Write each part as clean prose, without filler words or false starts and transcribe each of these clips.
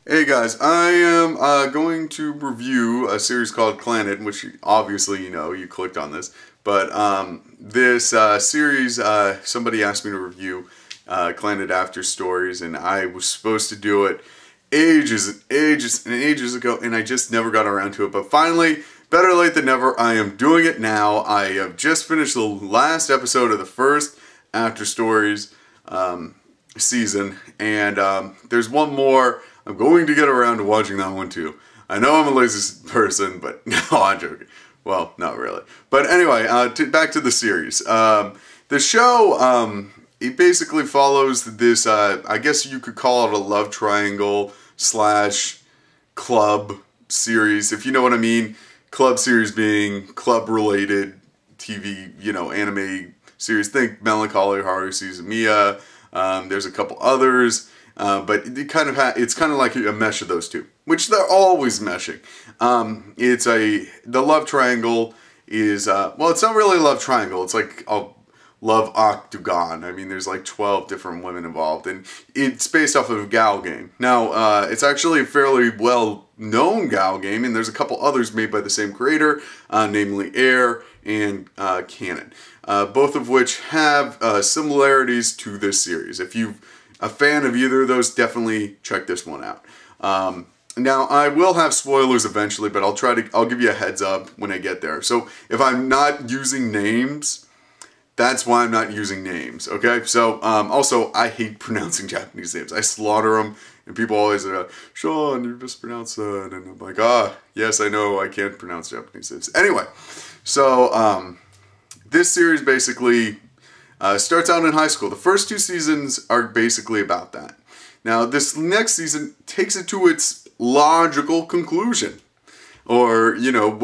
Hey guys, I am going to review a series called Clannad, which obviously you know, you clicked on this. But this series, somebody asked me to review Clannad After Stories, and I was supposed to do it ages and ages and ages ago, and I just never got around to it. But finally, better late than never, I am doing it now. I have just finished the last episode of the first After Stories season, and there's one more. I'm going to get around to watching that one too. I know I'm a lazy person, but no, I'm joking. Well, not really. But anyway, back to the series. The show, it basically follows this, I guess you could call it a love triangle slash club series, if you know what I mean. Club series being club-related TV, you know, anime series. Think Melancholy Haru Suzumiya. There's a couple others. But it's kind of like a mesh of those two, which they're always meshing. The love triangle is, well, it's not really a love triangle. It's like a love octagon. I mean, there's like 12 different women involved, and it's based off of a Gal game. Now, it's actually a fairly well-known Gal game, and there's a couple others made by the same creator, namely Air and Canon, both of which have similarities to this series. If you've a fan of either of those, definitely check this one out. Now, I will have spoilers eventually, but I'll give you a heads up when I get there. So if I'm not using names, that's why I'm not using names, okay? So, also, I hate pronouncing Japanese names. I slaughter them, and people always say, Sean, you mispronounced that, and I'm like, yes, I know, I can't pronounce Japanese names. Anyway, so, this series basically starts out in high school. The first two seasons are basically about that. Now, this next season takes it to its logical conclusion. Or, you know,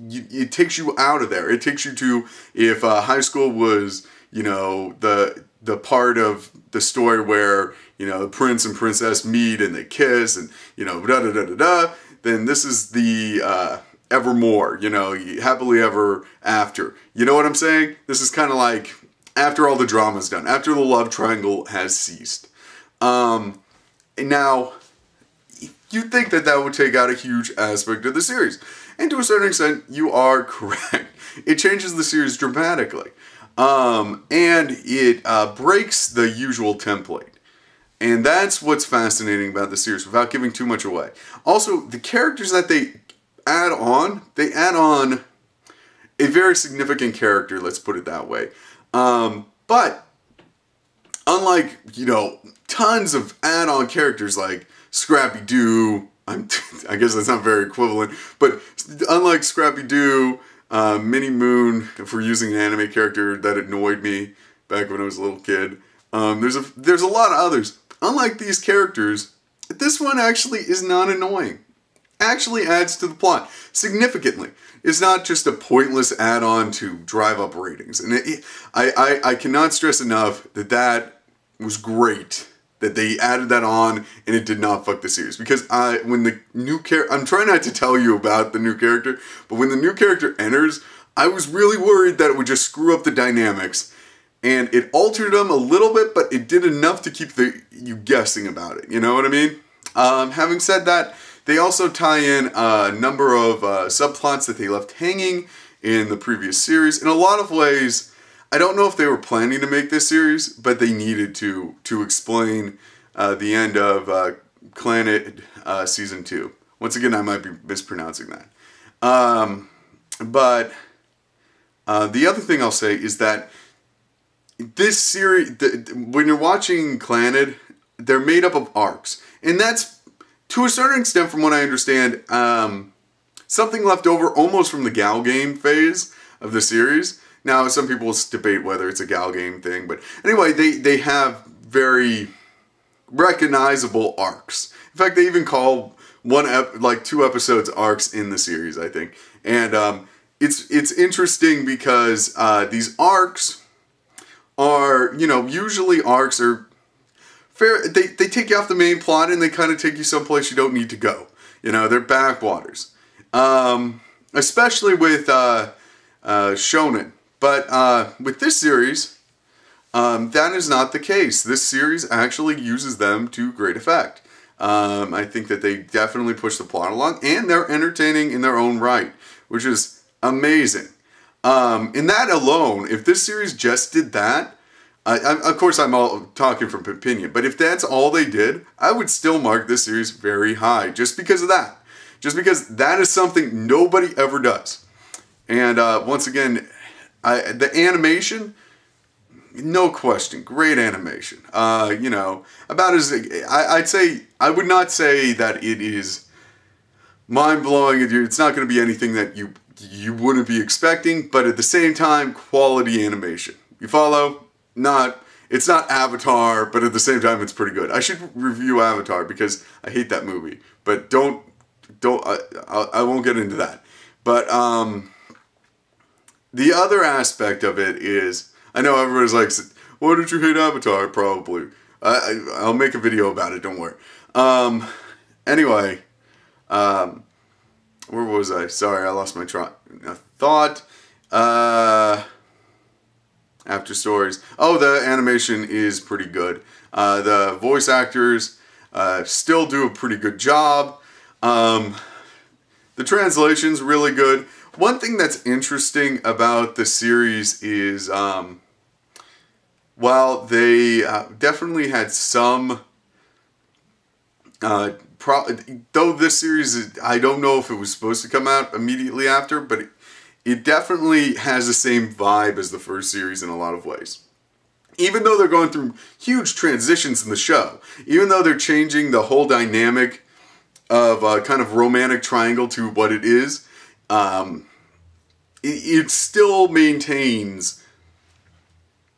it takes you out of there. It takes you to, if high school was, you know, the part of the story where, you know, the prince and princess meet and they kiss and, you know, da-da-da-da-da, then this is the evermore, you know, happily ever after. You know what I'm saying? This is kind of like after all the drama's done, after the love triangle has ceased. Now, you'd think that that would take out a huge aspect of the series. And to a certain extent, you are correct. It changes the series dramatically. And it breaks the usual template. And that's what's fascinating about the series, without giving too much away. Also, the characters that they add on a very significant character, let's put it that way. But unlike, you know, tons of add-on characters like Scrappy-Doo, I guess that's not very equivalent, but unlike Scrappy-Doo, Minnie Moon, if we're using an anime character that annoyed me back when I was a little kid, there's a lot of others. Unlike these characters, this one actually is not annoying. Actually adds to the plot significantly. It's not just a pointless add-on to drive up ratings. And I cannot stress enough that that was great, that they added that on and it did not fuck the series. Because when the new character, I'm trying not to tell you about the new character, but when the new character enters, I was really worried that it would just screw up the dynamics. And it altered them a little bit, but it did enough to keep you guessing about it. You know what I mean? Having said that, they also tie in a number of subplots that they left hanging in the previous series. In a lot of ways, I don't know if they were planning to make this series, but they needed to explain the end of Clannad Season 2. Once again, I might be mispronouncing that. But the other thing I'll say is that this series, when you're watching Clannad, they're made up of arcs. And that's, to a certain extent, from what I understand, something left over almost from the Gal game phase of the series. Now, some people debate whether it's a Gal game thing, but anyway, they have very recognizable arcs. In fact, they even call two episodes arcs in the series, I think. And it's interesting because these arcs are, you know, usually arcs are they take you off the main plot and they kind of take you someplace you don't need to go. You know, they're backwaters. Especially with shonen. But with this series, that is not the case. This series actually uses them to great effect. I think that they definitely push the plot along, and they're entertaining in their own right, which is amazing. In that alone, if this series just did that, of course I'm all talking from opinion, but if that's all they did, I would still mark this series very high, just because of that. Just because that is something nobody ever does. And once again, the animation, no question, great animation. You know, about as I'd say, I would not say that it is mind-blowing. It's not going to be anything that you wouldn't be expecting, but at the same time, quality animation. You follow? It's not Avatar, but at the same time, it's pretty good. I should review Avatar because I hate that movie, but I won't get into that. But the other aspect of it is, I know everybody's like, why did you hate Avatar? Probably. I'll make a video about it, don't worry. Anyway, where was I? Sorry, I lost my thought. After stories. Oh, the animation is pretty good. The voice actors still do a pretty good job. The translation's really good. One thing that's interesting about the series is, while they definitely had some, though this series, I don't know if it was supposed to come out immediately after, but it definitely has the same vibe as the first series in a lot of ways. Even though they're going through huge transitions in the show, even though they're changing the whole dynamic of a kind of romantic triangle to what it is, it still maintains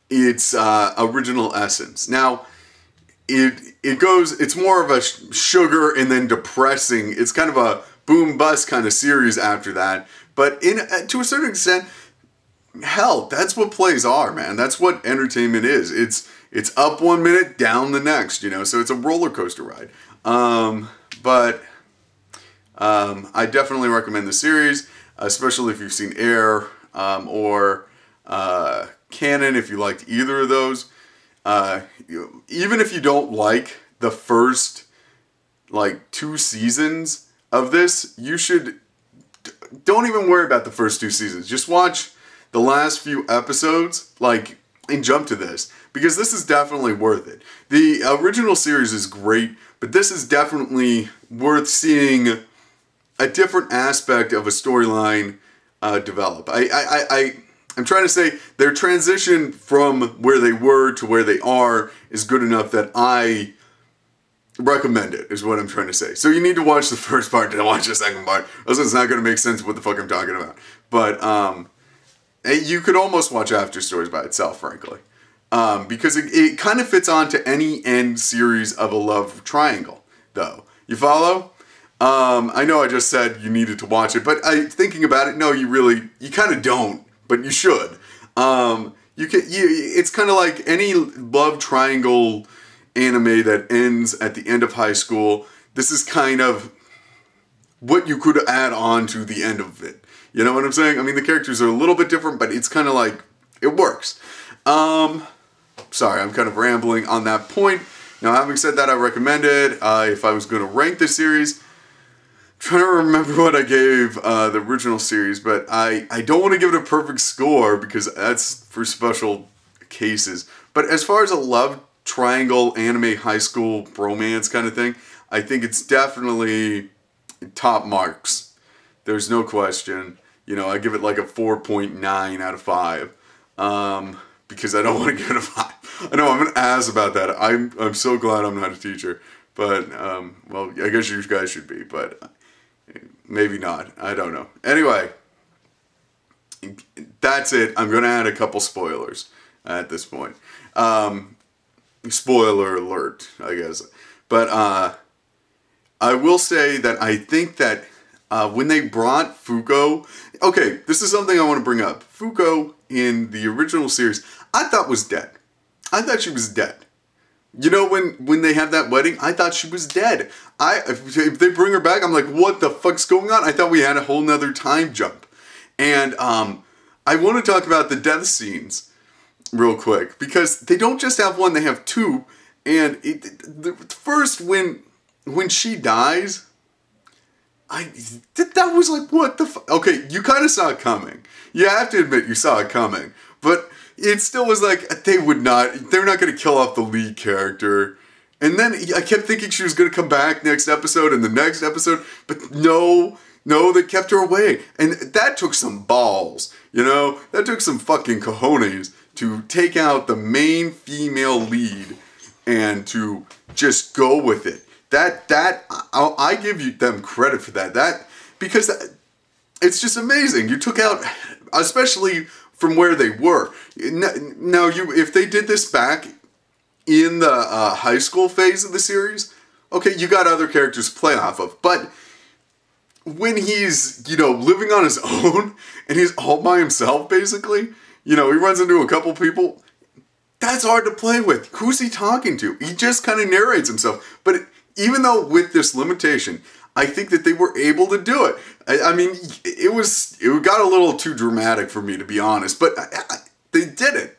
its original essence. Now, it's more of a sugar and then depressing. It's kind of a boom bust kind of series after that. But to a certain extent, hell, that's what plays are, man. That's what entertainment is. It's up 1 minute, down the next, you know. So it's a roller coaster ride. But I definitely recommend the series, especially if you've seen Air or Canon, if you liked either of those. Even if you don't like the first, like, 2 seasons of this, you should... Don't even worry about the first 2 seasons. Just watch the last few episodes, like, and jump to this. Because this is definitely worth it. The original series is great, but this is definitely worth seeing a different aspect of a storyline develop. I'm trying to say their transition from where they were to where they are is good enough that I recommend it, is what I'm trying to say. So you need to watch the first part to watch the second part, else it's not going to make sense what the fuck I'm talking about. But you could almost watch After Stories by itself, frankly. Because it kind of fits onto any end series of a love triangle, though. You follow? I know I just said you needed to watch it, but thinking about it, no, you kind of don't, but you should. It's kind of like any love triangle anime that ends at the end of high school. This is kind of what you could add on to the end of it. You know what I'm saying? I mean, the characters are a little bit different, but it's kind of like, it works. Sorry, I'm kind of rambling on that point. Now, having said that, I recommend it. If I was going to rank this series, I'm trying to remember what I gave the original series, but I don't want to give it a perfect score because that's for special cases. But as far as a love triangle, anime, high school, romance kind of thing, I think it's definitely top marks. There's no question. You know, I give it like a 4.9 out of 5. Because I don't want to give it a 5. I know I'm an ass about that. I'm so glad I'm not a teacher. But, well, I guess you guys should be, but maybe not. I don't know. Anyway, that's it. I'm going to add a couple spoilers at this point. Spoiler alert, I guess. But I will say that I think that when they brought Fuko... Okay, this is something I want to bring up. Fuko, in the original series, I thought was dead. I thought she was dead. You know, when they have that wedding, I thought she was dead. If they bring her back, I'm like, what the fuck's going on? I thought we had a whole nother time jump. And I want to talk about the death scenes real quick, because they don't just have one, they have 2. And the first, when when she dies, that was like, what the fuck? Okay, you kind of saw it coming. You have to admit you saw it coming. But it still was like, they're not going to kill off the lead character. And then I kept thinking she was going to come back next episode and the next episode. But no, they kept her away. And that took some balls, you know? That took some fucking cojones to take out the main female lead and to just go with it. I give them credit for that. Because it's just amazing. You took out, especially from where they were. Now, if they did this back in the high school phase of the series, okay, you got other characters to play off of. But when he's, living on his own and he's all by himself, basically, he runs into a couple people, that's hard to play with. Who's he talking to? He just kind of narrates himself. But even though with this limitation, I think that they were able to do it. I mean, it got a little too dramatic for me, to be honest, but they did it.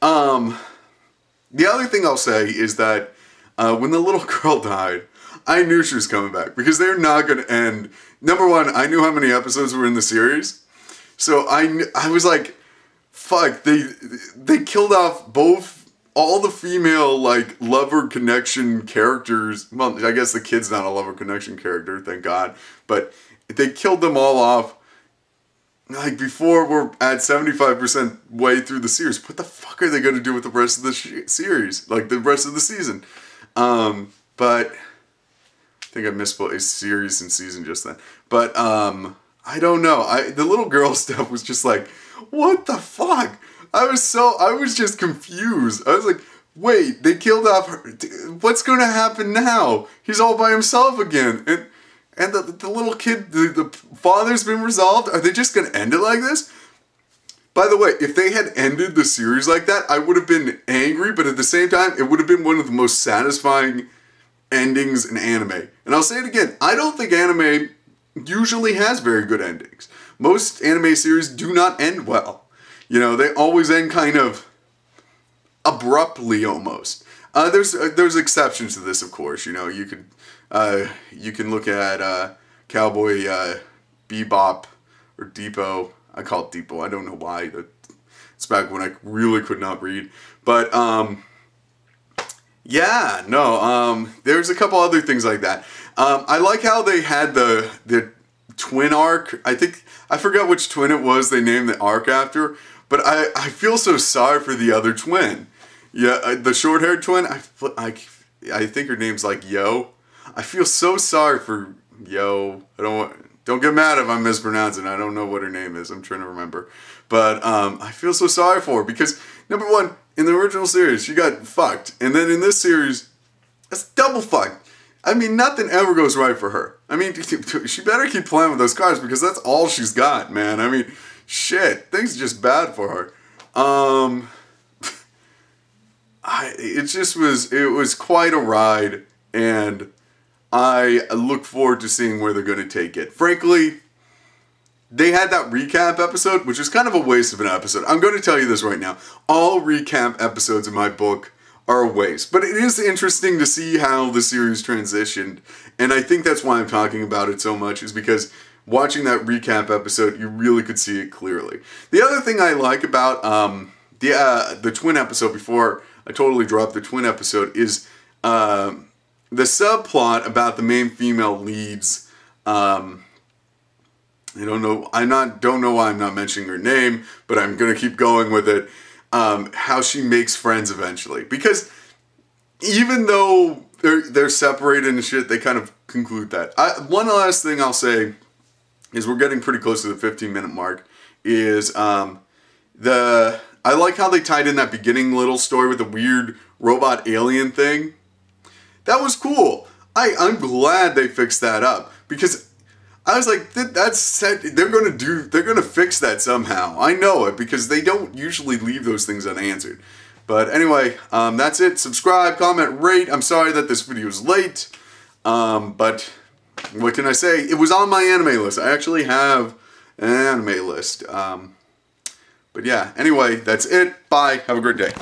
The other thing I'll say is that when the little girl died, I knew she was coming back because they're not going to end. Number one, I knew how many episodes were in the series, so I was like, fuck, they killed off all the female, like, lover connection characters. Well, I guess the kid's not a lover connection character, thank God. But they killed them all off, like, before we're at 75% way through the series. What the fuck are they going to do with the rest of the series? Like, the rest of the season? But I think I misspelled series and season just then. But, I don't know. The little girl stuff was just like, what the fuck? I was just confused. I was like, wait, they killed off her. What's going to happen now? He's all by himself again. And the little kid, the father's been resolved. Are they just going to end it like this? By the way, if they had ended the series like that, I would have been angry, but at the same time, it would have been one of the most satisfying endings in anime. And I'll say it again, I don't think anime usually has very good endings. Most anime series do not end well. They always end kind of abruptly almost. There's exceptions to this, of course. You can look at Cowboy Bebop or Depot. I call it Depot. I don't know why. It's back when I really could not read. But yeah, no. There's a couple other things like that. I like how they had the twin arc. I forgot which twin it was they named the arc after. But I feel so sorry for the other twin. Yeah, the short-haired twin, I think her name's like Yo. I feel so sorry for Yo. Don't get mad if I'm mispronouncing. I don't know what her name is. I'm trying to remember. But I feel so sorry for her because, number one, in the original series, she got fucked. And then in this series, that's double fucked. I mean, nothing ever goes right for her. I mean, she better keep playing with those cards because that's all she's got, man. I mean, shit, things are just bad for her. It was quite a ride, and I look forward to seeing where they're going to take it. Frankly, they had that recap episode, which is kind of a waste of an episode. I'm going to tell you this right now. All recap episodes in my book are a waste. But it is interesting to see how the series transitioned, and I think that's why I'm talking about it so much, is because watching that recap episode, you really could see it clearly. The other thing I like about the twin episode, before I totally dropped the twin episode, is the subplot about the main female leads. I don't know why I'm not mentioning her name, but I'm gonna keep going with it. How she makes friends eventually, because even though they're separated and shit, they kind of conclude that. One last thing I'll say is we're getting pretty close to the 15-minute mark. I like how they tied in that beginning little story with the weird robot alien thing. That was cool. I'm glad they fixed that up, because I was like, that's set. They're gonna fix that somehow. I know it, because they don't usually leave those things unanswered. But anyway, that's it. Subscribe, comment, rate. I'm sorry that this video is late, but what can I say? It was on my anime list. I actually have an anime list. But yeah, anyway, that's it. Bye. Have a great day.